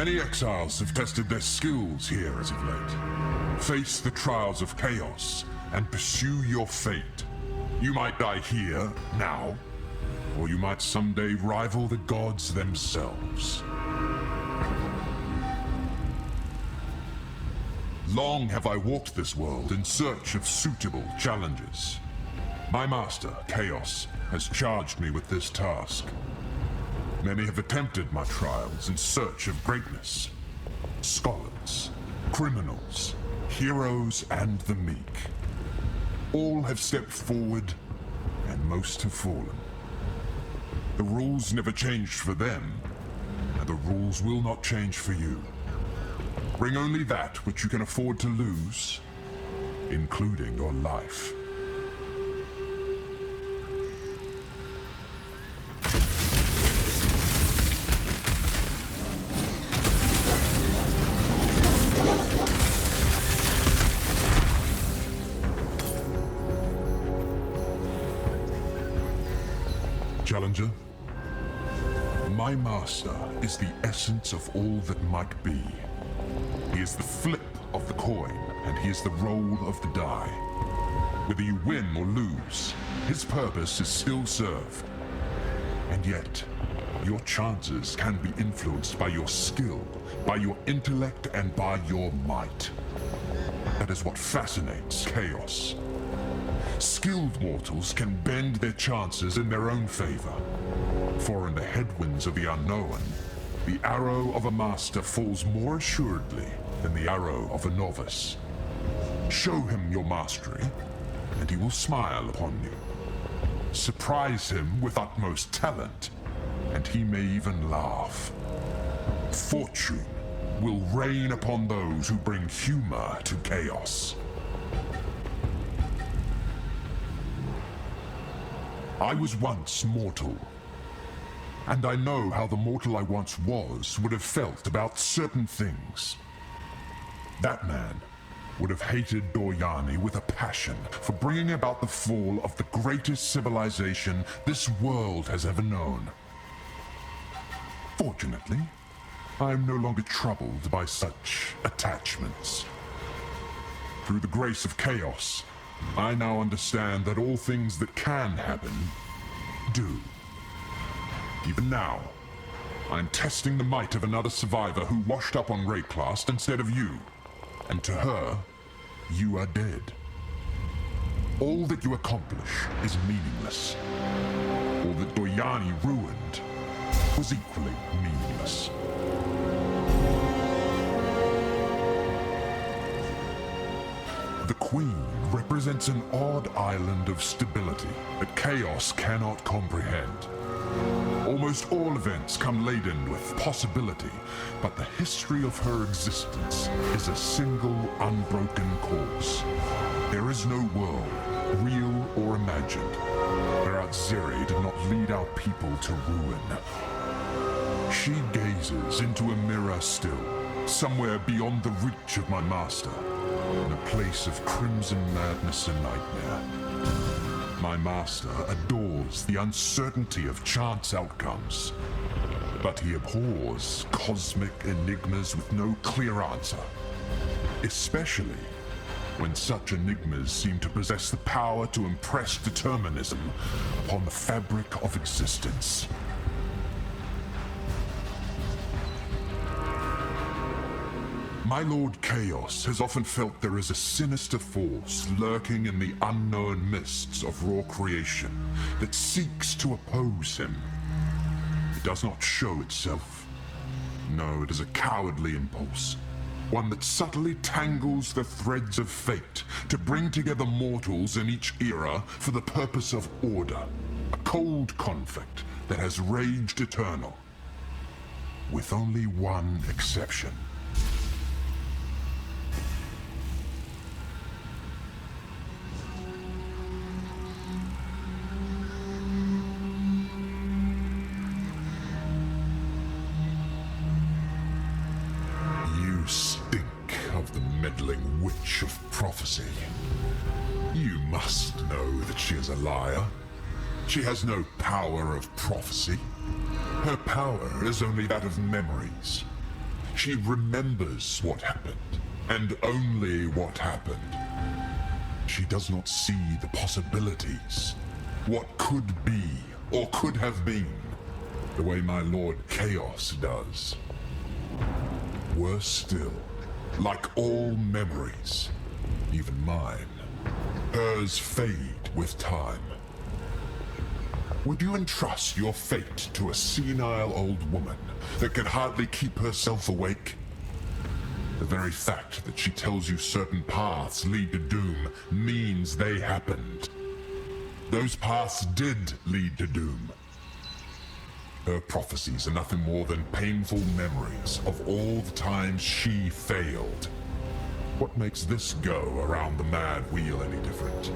Many exiles have tested their skills here as of late. Face the trials of chaos and pursue your fate. You might die here, now, or you might someday rival the gods themselves. Long have I walked this world in search of suitable challenges. My master, Chaos, has charged me with this task. Many have attempted my trials in search of greatness. Scholars, criminals, heroes, and the meek. All have stepped forward, and most have fallen. The rules never changed for them, and the rules will not change for you. Bring only that which you can afford to lose, including your life. Challenger, my master is the essence of all that might be. He is the flip of the coin, and he is the roll of the die. Whether you win or lose, his purpose is still served. And yet, your chances can be influenced by your skill, by your intellect, and by your might. That is what fascinates Chaos. Skilled mortals can bend their chances in their own favor. For in the headwinds of the unknown, the arrow of a master falls more assuredly than the arrow of a novice. Show him your mastery, and he will smile upon you. Surprise him with utmost talent, and he may even laugh. Fortune will rain upon those who bring humor to chaos. I was once mortal, and I know how the mortal I once was would have felt about certain things. That man would have hated Doryani with a passion for bringing about the fall of the greatest civilization this world has ever known. Fortunately, I am no longer troubled by such attachments. Through the grace of Chaos, I now understand that all things that can happen, do. Even now, I'm testing the might of another survivor who washed up on Rayclast instead of you. And to her, you are dead. All that you accomplish is meaningless. All that Doryani ruined was equally meaningless. The Queen represents an odd island of stability that Chaos cannot comprehend. Almost all events come laden with possibility, but the history of her existence is a single unbroken course. There is no world, real or imagined, where Zeri did not lead our people to ruin. She gazes into a mirror still, somewhere beyond the reach of my master, in a place of crimson madness and nightmare. My master adores the uncertainty of chance outcomes, but he abhors cosmic enigmas with no clear answer, especially when such enigmas seem to possess the power to impress determinism upon the fabric of existence. My Lord Chaos has often felt there is a sinister force lurking in the unknown mists of raw creation that seeks to oppose him. It does not show itself. No, it is a cowardly impulse, one that subtly tangles the threads of fate to bring together mortals in each era for the purpose of order, a cold conflict that has raged eternal, with only one exception. Witch of prophecy. You must know that she is a liar. She has no power of prophecy. Her power is only that of memories. She remembers what happened, and only what happened. She does not see the possibilities, what could be, or could have been, the way my Lord Chaos does. Worse still, like all memories, even mine, hers fade with time. Would you entrust your fate to a senile old woman that can hardly keep herself awake? The very fact that she tells you certain paths lead to doom means they happened. Those paths did lead to doom. Her prophecies are nothing more than painful memories of all the times she failed. What makes this go around the mad wheel any different?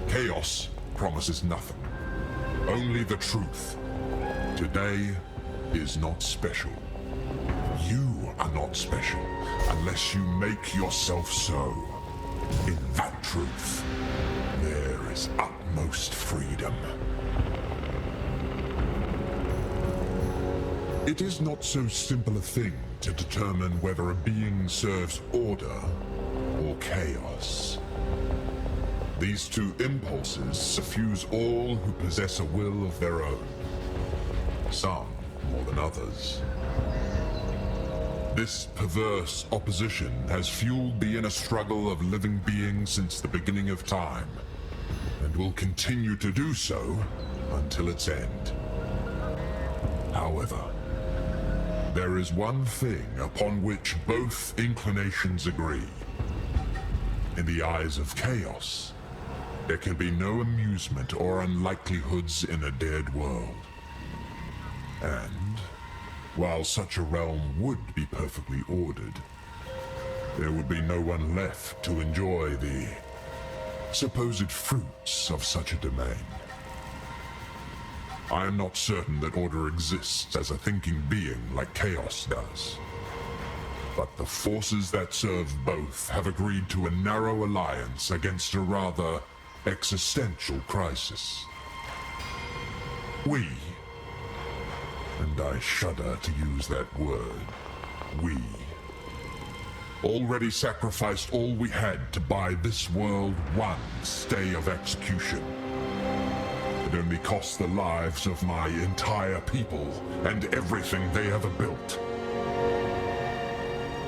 Chaos promises nothing. Only the truth. Today is not special. You are not special unless you make yourself so. In that truth, there is utmost freedom. It is not so simple a thing to determine whether a being serves order or chaos. These two impulses suffuse all who possess a will of their own. Some more than others. This perverse opposition has fueled the inner struggle of living beings since the beginning of time, and will continue to do so until its end. However, there is one thing upon which both inclinations agree. In the eyes of chaos, there can be no amusement or unlikelihoods in a dead world. And, while such a realm would be perfectly ordered, there would be no one left to enjoy the supposed fruits of such a domain. I am not certain that order exists as a thinking being like chaos does. But the forces that serve both have agreed to a narrow alliance against a rather existential crisis. We, and I shudder to use that word, we, already sacrificed all we had to buy this world one stay of execution. It only cost the lives of my entire people and everything they ever built.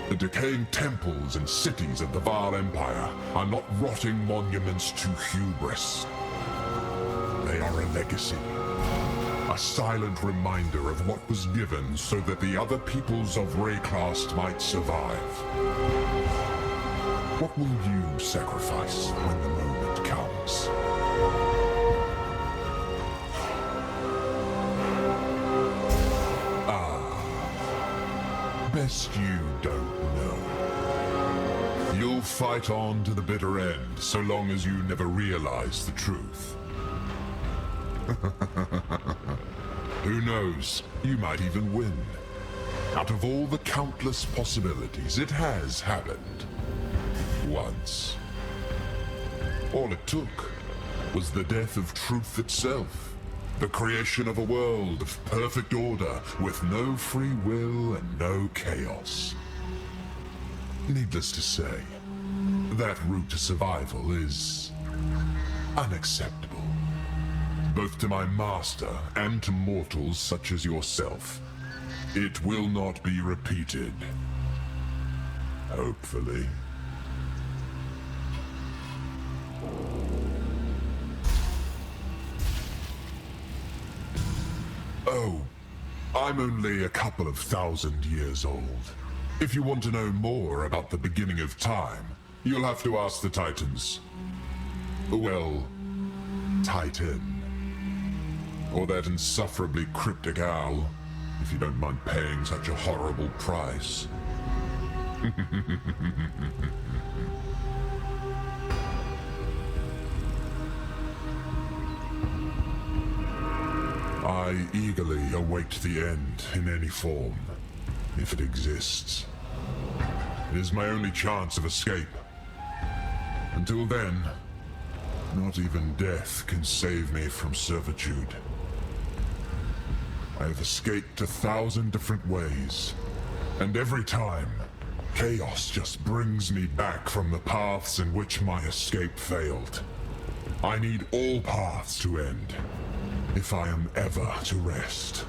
The decaying temples and cities of the Vaal Empire are not rotting monuments to hubris. They are a legacy. A silent reminder of what was given so that the other peoples of Rayclast might survive. What will you sacrifice when the moment comes? Best you don't know. You'll fight on to the bitter end, so long as you never realize the truth. Who knows, you might even win. Out of all the countless possibilities, it has happened. Once. All it took was the death of truth itself. The creation of a world of perfect order with no free will and no chaos. Needless to say, that route to survival is unacceptable. Both to my master and to mortals such as yourself. It will not be repeated. Hopefully. Oh, I'm only a couple of thousand years old. If you want to know more about the beginning of time, you'll have to ask the Titans. Well, Titan. Or that insufferably cryptic owl, if you don't mind paying such a horrible price. I eagerly await the end in any form, if it exists. It is my only chance of escape. Until then, not even death can save me from servitude. I have escaped 1,000 different ways, And every time, chaos just brings me back from the paths in which my escape failed. I need all paths to end, if I am ever to rest.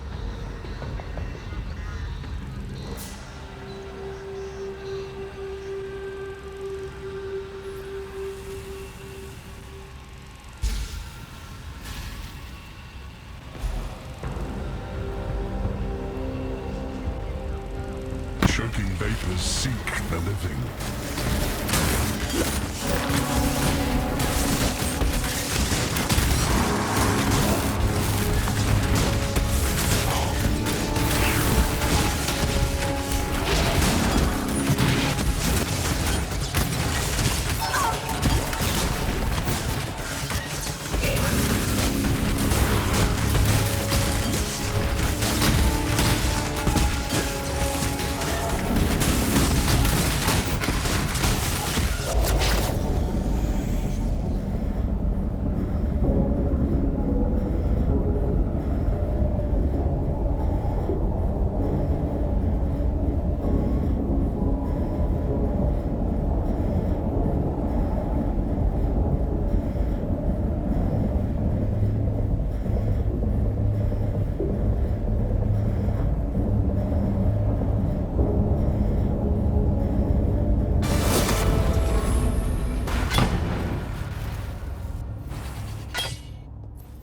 Choking vapors seek the living.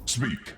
Speak.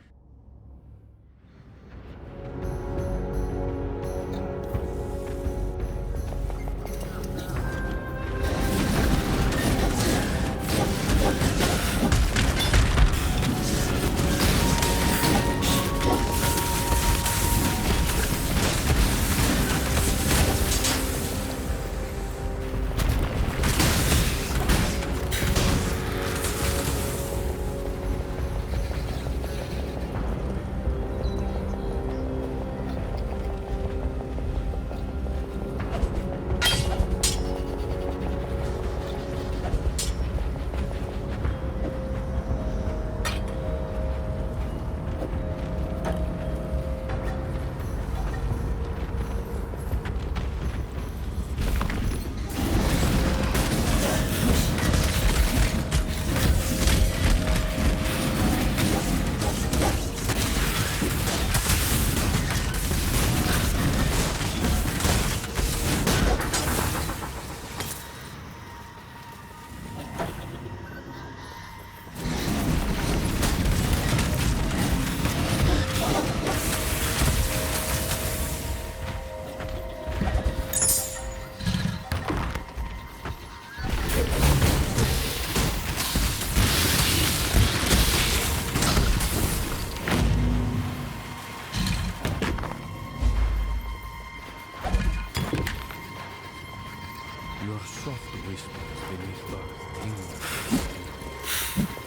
Your soft whispers beneath earth linger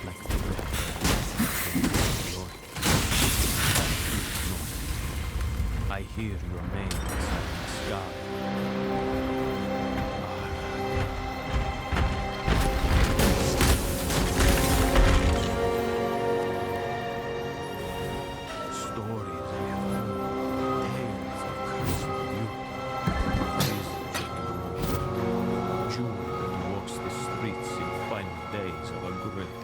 like the breath of Lord. I hear your name inside the sky. Stories I have heard, tales of cursed beauty. Jewel that walks the streets in final days of a great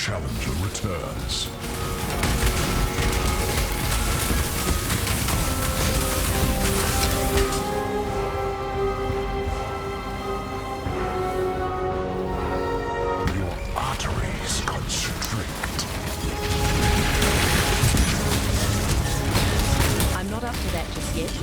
challenger returns. Your arteries constrict. I'm not up to that just yet.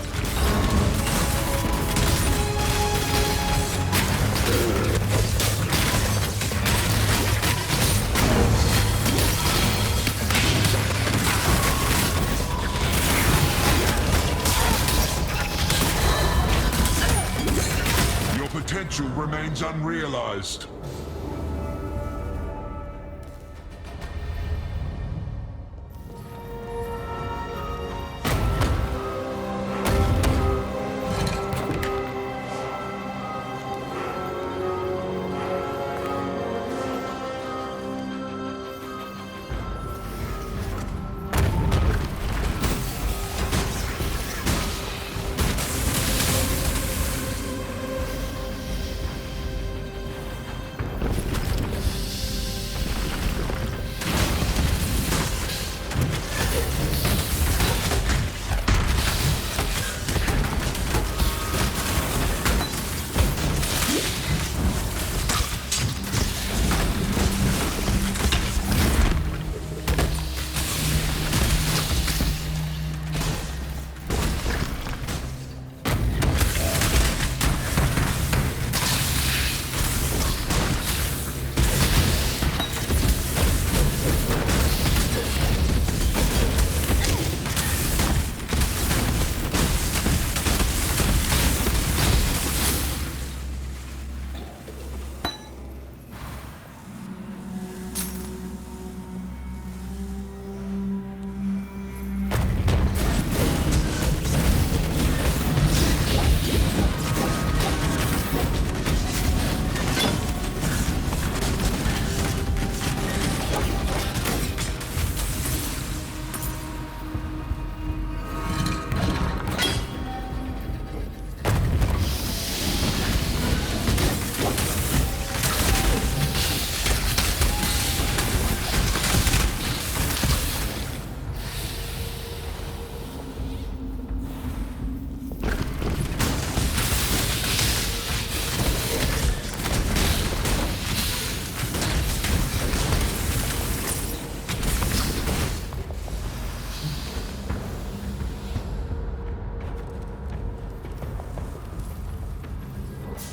Your potential remains unrealized.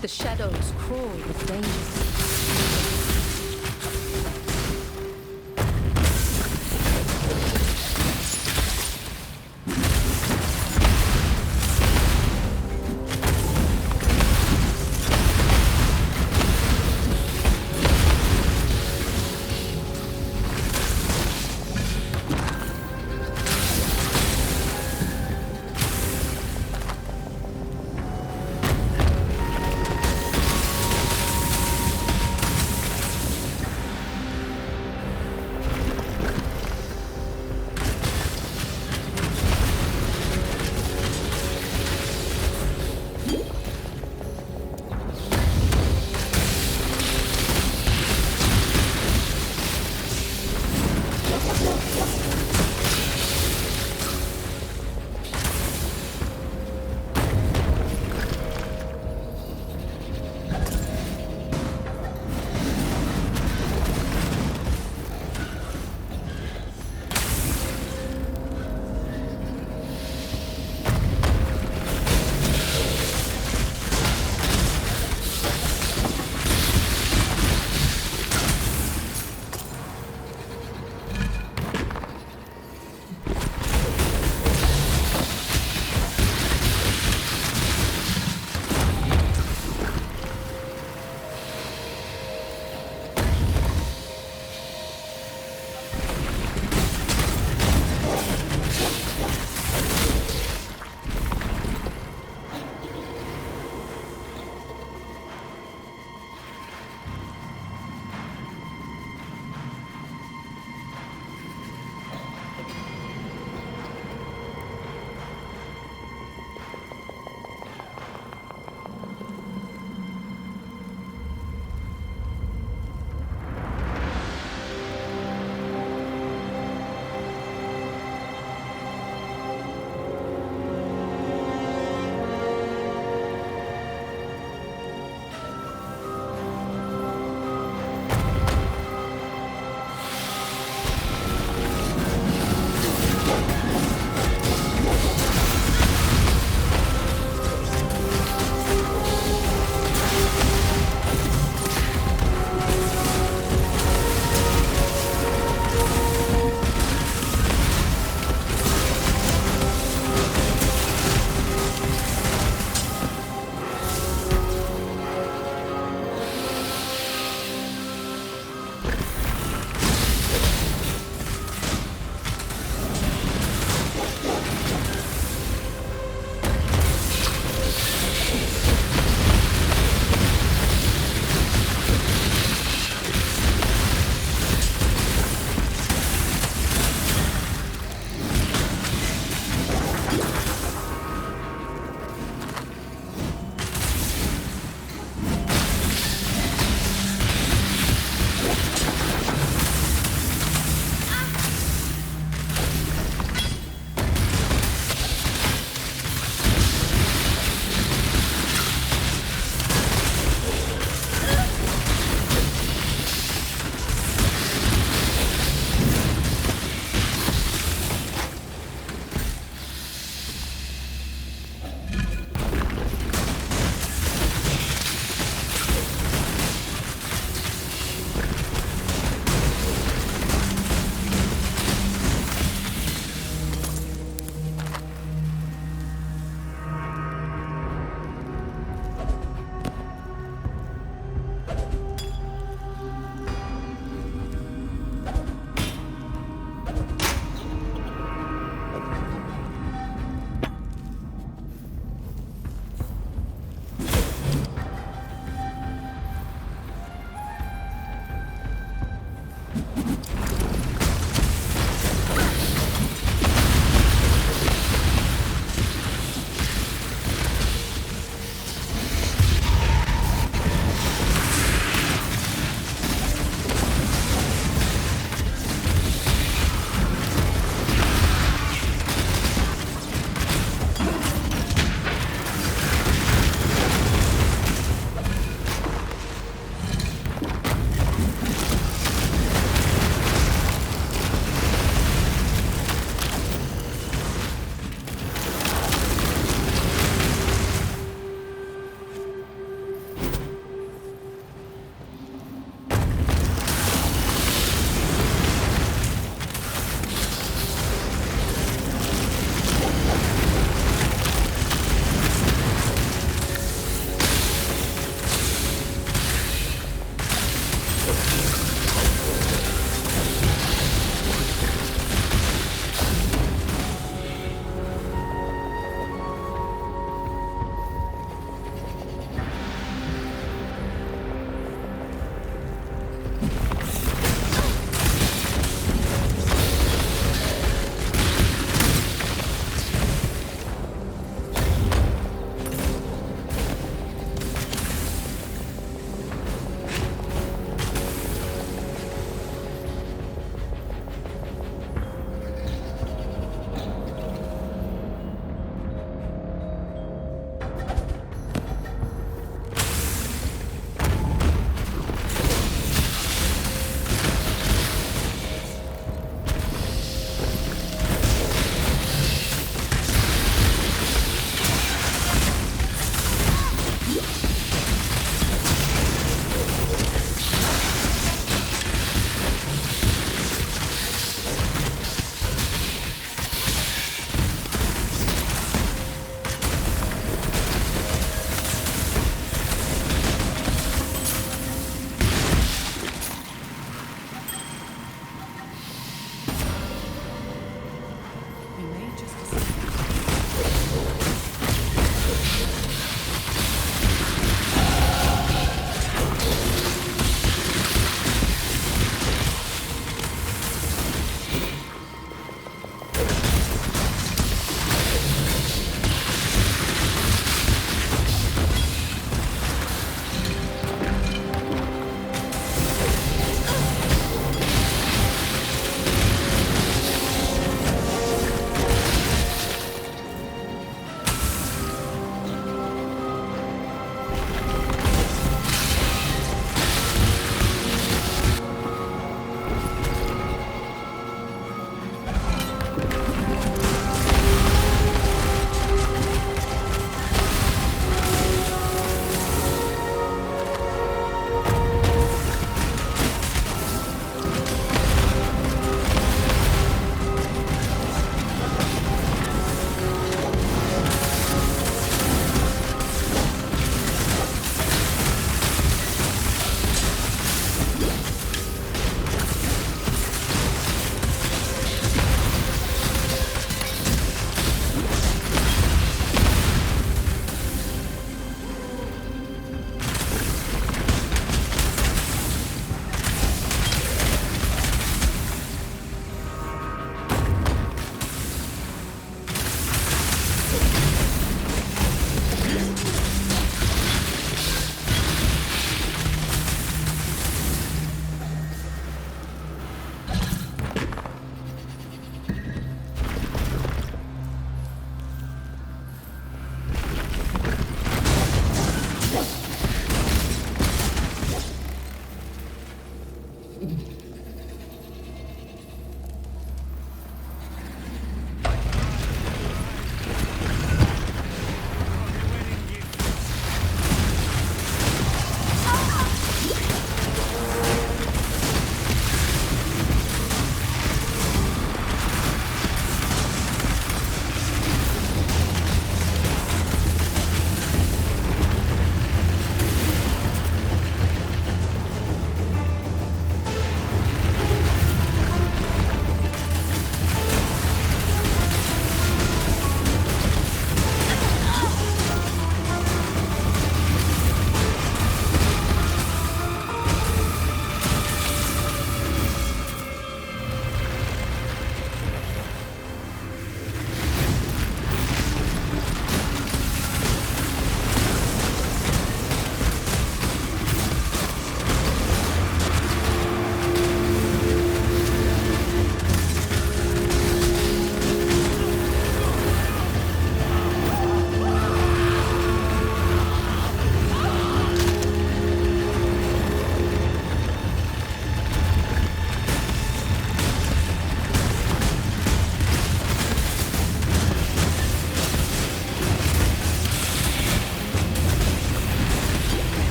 The shadows crawl with danger.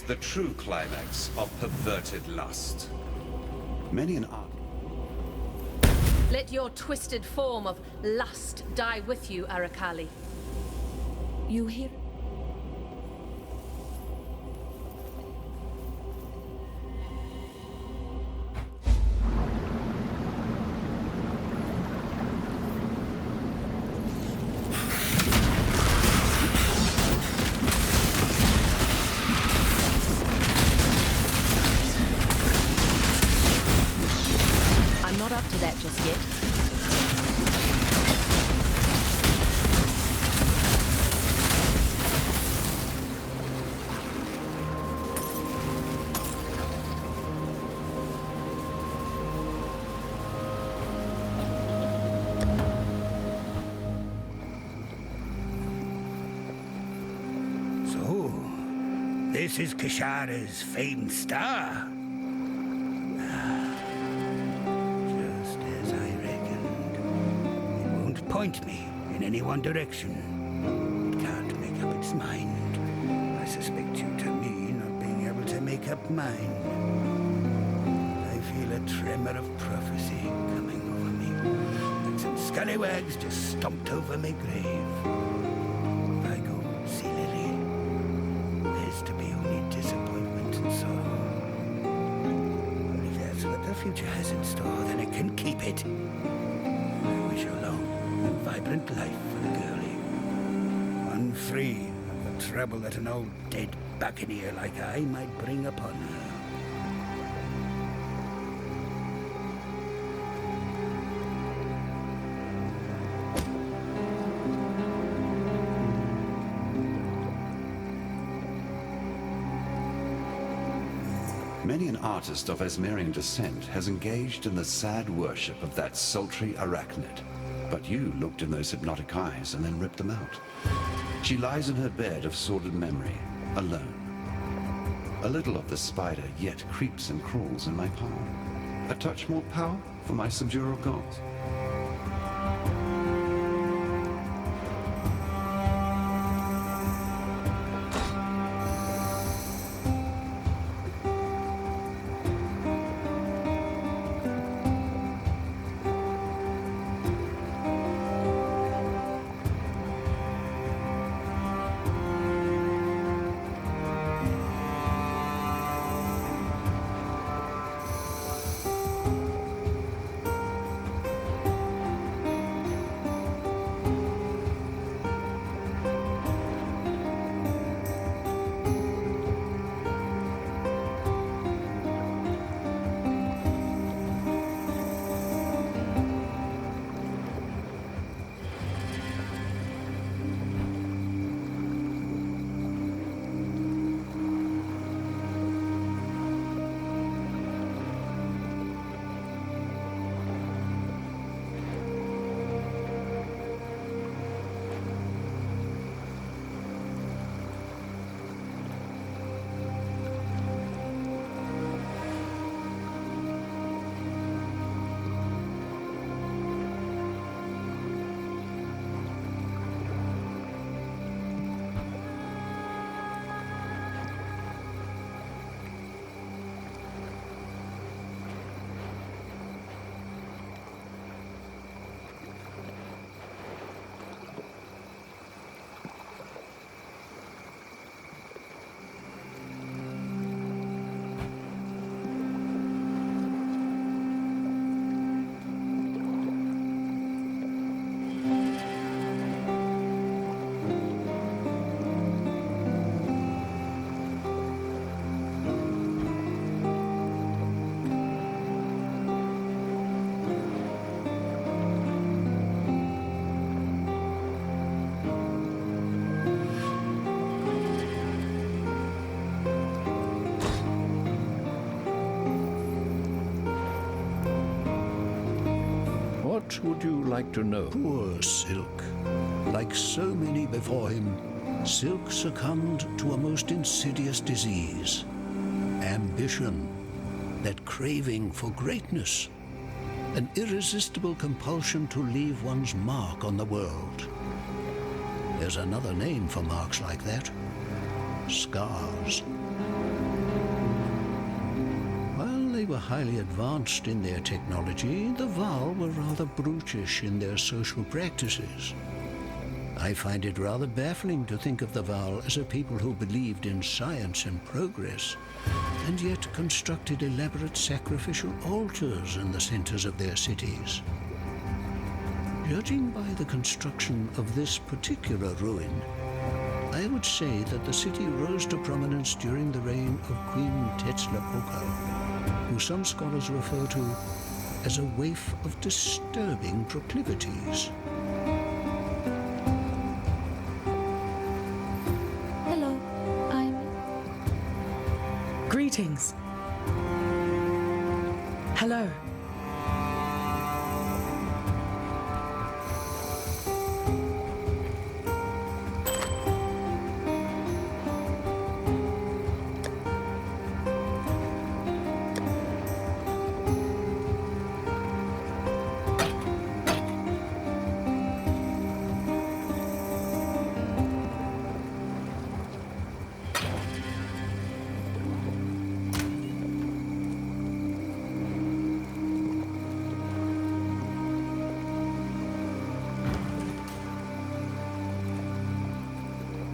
the true climax of perverted lust. Many an art. Let your twisted form of lust die with you, Arakali. You hear? I'm not up to that just yet. So, this is Kishara's famed star. Just as I reckoned. It won't point me in any one direction. It can't make up its mind. I suspect you to me not being able to make up mine. I feel a tremor of prophecy coming over me. Like some scallywags just stomped over my grave. I go see Lily. There's to be only disappointment and sorrow. But if that's what the future has in store, then it can keep it. I wish her long and vibrant life for the girlie. One free of the trouble that an old dead buccaneer like I might bring upon her. Many an artist of Esmerian descent has engaged in the sad worship of that sultry arachnid. But you looked in those hypnotic eyes and then ripped them out. She lies in her bed of sordid memory, alone. A little of the spider yet creeps and crawls in my palm. A touch more power for my subjural gods. What would you like to know? Poor Silk. Like so many before him, Silk succumbed to a most insidious disease. Ambition, that craving for greatness. An irresistible compulsion to leave one's mark on the world. There's another name for marks like that. Scars. were highly advanced in their technology, the Val were rather brutish in their social practices. I find it rather baffling to think of the Val as a people who believed in science and progress, and yet constructed elaborate sacrificial altars in the centers of their cities. Judging by the construction of this particular ruin, I would say that the city rose to prominence during the reign of Queen Tetzlapoka, who some scholars refer to as a waif of disturbing proclivities. Hello, I'm... Greetings. Hello.